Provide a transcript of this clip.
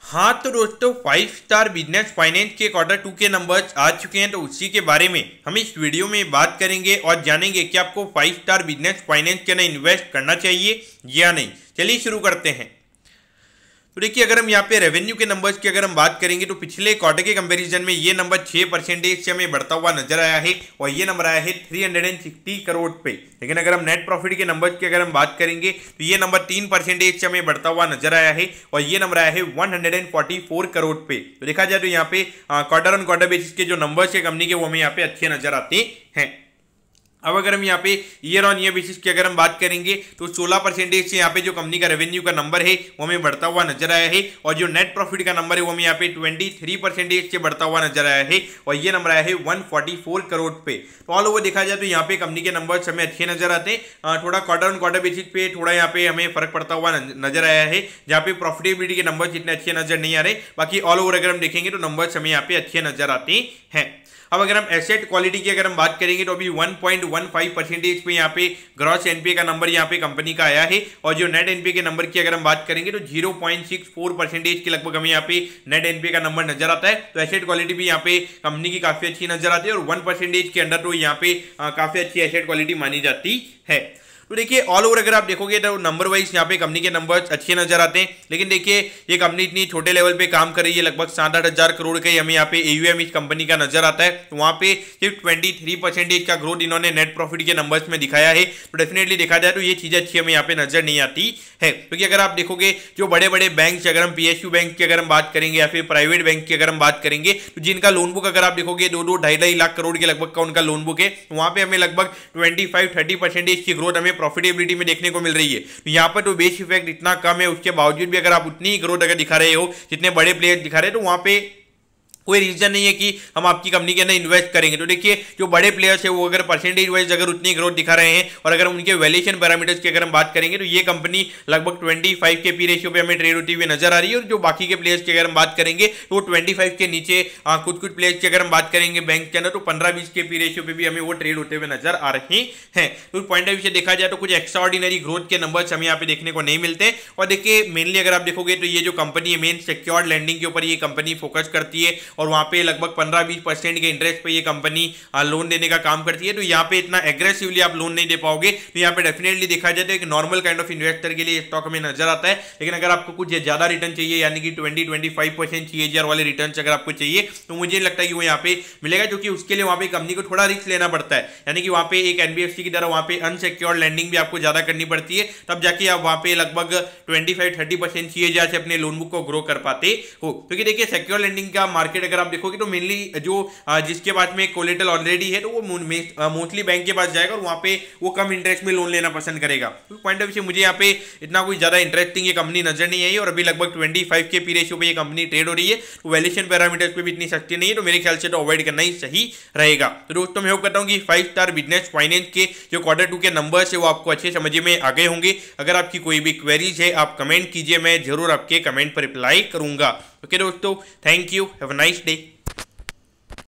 हाँ तो दोस्तों 5 स्टार बिजनेस फाइनेंस के Q2 के नंबर्स आ चुके हैं, तो उसी के बारे में हम इस वीडियो में बात करेंगे और जानेंगे कि आपको 5 स्टार बिजनेस फाइनेंस के अंदर इन्वेस्ट करना चाहिए या नहीं। चलिए शुरू करते हैं। तो देखिए, अगर हम यहाँ पे रेवेन्यू के नंबर्स की अगर हम बात करेंगे तो पिछले क्वार्टर के कंपैरिजन में ये नंबर 6% से हमें बढ़ता हुआ नजर आया है और ये नंबर आया है 360 करोड़ पे। लेकिन अगर हम नेट प्रॉफिट के नंबर्स की अगर हम बात करेंगे तो ये नंबर 3% से हमें बढ़ता हुआ नजर आया है और ये नंबर आया है 144 करोड़ पे। तो देखा जाए तो यहाँ पे क्वार्टर ऑन क्वार्टर बेसिस के जो नंबर्स है कंपनी के वो हमें यहाँ पे अच्छे नजर आते हैं। अब अगर हम यहाँ पे ईयर ऑन ईयर बेसिस की अगर हम बात करेंगे तो 16% से यहाँ पे जो कंपनी का रेवेन्यू का नंबर है वो हमें बढ़ता हुआ नजर आया है और जो नेट प्रॉफिट का नंबर है वो हमें यहाँ पे 23% से बढ़ता हुआ नजर आया है और ये नंबर आया है 144 करोड़ पे। तो ऑल ओवर देखा जाए तो यहाँ पे कंपनी के नंबर्स हमें अच्छे नजर आते हैं। थोड़ा क्वार्टर ऑन क्वार्टर बेसिस पे थोड़ा यहाँ पे हमें फर्क पड़ता हुआ नजर आया है, जहाँ पे प्रॉफिटेबिलिटी के नंबर्स इतने अच्छे नजर नहीं आ रहे। बाकी ऑल ओवर अगर हम देखेंगे तो नंबर्स हमें यहाँ पे अच्छे नजर आते हैं। अब अगर हम एसेट क्वालिटी की अगर हम बात करेंगे तो अभी 1.15% पे यहाँ पे ग्रॉस एनपीए का नंबर यहाँ पे कंपनी का आया है और जो नेट एनपीए के नंबर की अगर हम बात करेंगे तो 0.64% के लगभग हमें यहाँ पे नेट एनपीए का नंबर नजर आता है। तो एसेट क्वालिटी भी यहाँ पे कंपनी की काफी अच्छी नजर आती है और 1% के अंडर तो यहाँ पे काफी अच्छी एसेट क्वालिटी मानी जाती है। तो देखिए ऑल ओवर अगर आप देखोगे तो नंबर वाइज यहाँ पे कंपनी के नंबर्स अच्छे नजर आते हैं। लेकिन देखिए ये कंपनी इतनी छोटे लेवल पे काम कर रही है, लगभग 7-8 हज़ार करोड़ का ही हमें यहाँ पे AUM इस कंपनी का नजर आता है। तो वहाँ पे सिर्फ 23% का ग्रोथ इन्होंने नेट प्रॉफिट के नंबर्स में दिखाया है। तो डेफिनेटली देखा जाए तो ये चीजें अच्छी हमें यहाँ पे नजर नहीं आती है, क्योंकि अगर आप देखोगे जो बड़े बड़े बैंक, अगर हम PSU बैंक की अगर हम बात करेंगे या फिर प्राइवेट बैंक की अगर हम बात करेंगे तो जिनका लोन बुक अगर आप देखोगे 2-2, 2.5 लाख करोड़ के लगभग का उनका लोन बुक है, तो वहाँ पे हमें लगभग 25-30% की ग्रोथ हमें प्रॉफिटेबिलिटी में देखने को मिल रही है। तो यहाँ पर तो बेस इफेक्ट इतना कम है, उसके बावजूद भी अगर आप उतनी ही ग्रोथ अगर दिखा रहे हो जितने बड़े प्लेयर दिखा रहे हैं तो वहाँ पे कोई रीजन नहीं है कि हम आपकी कंपनी के अंदर इन्वेस्ट करेंगे। तो देखिए जो बड़े प्लेयर्स है वो अगर परसेंटेज वाइज अगर उतनी ग्रोथ दिखा रहे हैं और अगर उनके वैल्यूएशन पैरामीटर्स की अगर हम बात करेंगे तो ये कंपनी लगभग 25 के पी रेशियो पे हमें ट्रेड होती हुई नजर आ रही है। और जो बाकी के प्लेयर्स की अगर हम बात करेंगे तो 25 के नीचे कुछ प्लेयर्स की अगर हम बात करेंगे बैंक के अंदर तो 15-20 के पी रेशियो पे भी हमें वो ट्रेड होते हुए नजर आ रहे हैं। तो पॉइंट ऑफ व्यू से देखा जाए तो कुछ एक्स्ट्रा ऑर्डिनरी ग्रोथ के नंबर्स हमें यहाँ पे देखने को नहीं मिलते। और देखिए मेनली अगर आप देखोगे तो ये जो कंपनी है मेन सिक्योर्ड लैंडिंग के ऊपर ये कंपनी फोकस करती है और वहाँ पे लगभग 15-20% के इंटरेस्ट पे ये कंपनी लोन देने का काम करती है। तो यहाँ पे इतना एग्रेसिवली आप लोन नहीं दे पाओगे। तो यहाँ पे डेफिनेटली देखा जाए तो एक नॉर्मल काइंड ऑफ इन्वेस्टर के लिए स्टॉक हमें नजर आता है। लेकिन अगर आपको कुछ ज्यादा रिटर्न चाहिए यानी कि 20-25% CAGR वाले रिटर्न अगर आपको चाहिए तो मुझे लगता है कि वो यहाँ पे मिलेगा, क्योंकि उसके लिए वहाँ पे कंपनी को थोड़ा रिस्क लेना पड़ता है। यानी कि वहाँ पे एक NBFC की तरह वहाँ पे अनसिक्योर्ड लैंडिंग भी आपको ज्यादा करनी पड़ती है, तब जाके आप वहाँ पे लगभग 25-30% CAGR से अपने लोन बुक को ग्रो कर पाते हो। क्योंकि देखिए सिक्योर लैंडिंग का मार्केट अगर आप देखोगे तो मेनली जो जिसके पास में कोलेटरल ऑलरेडी है तो वो मोस्टली बैंक के पास जाएगा और वहाँ पे वो कम इंटरेस्ट में लोन लेना पसंद करेगा। तो पॉइंट ऑफ व्यू से मुझे यहाँ पे इतना कोई ज्यादा इंटरेस्टिंग ये कंपनी नजर नहीं आई और अभी लगभग 25 के पी रेशियो पे ये कंपनी ट्रेड हो रही है। तो वैल्यूएशन पैरामीटर्स पे भी इतनी सस्ती नहीं है, तो मेरे ख्याल से तो अवॉइड करना ही सही रहेगा। तो दोस्तों मैं होप करता हूँ कि 5 स्टार बिजनेस फाइनेंस के जो Q2 के नंबर्स है वो आपको अच्छे समझ में आ गए होंगे। अगर आपकी कोई भी क्वेरीज है आप कमेंट कीजिए, मैं जरूर आपके कमेंट पर रिप्लाई करूंगा। ओके दोस्तों, thank you, have a nice day.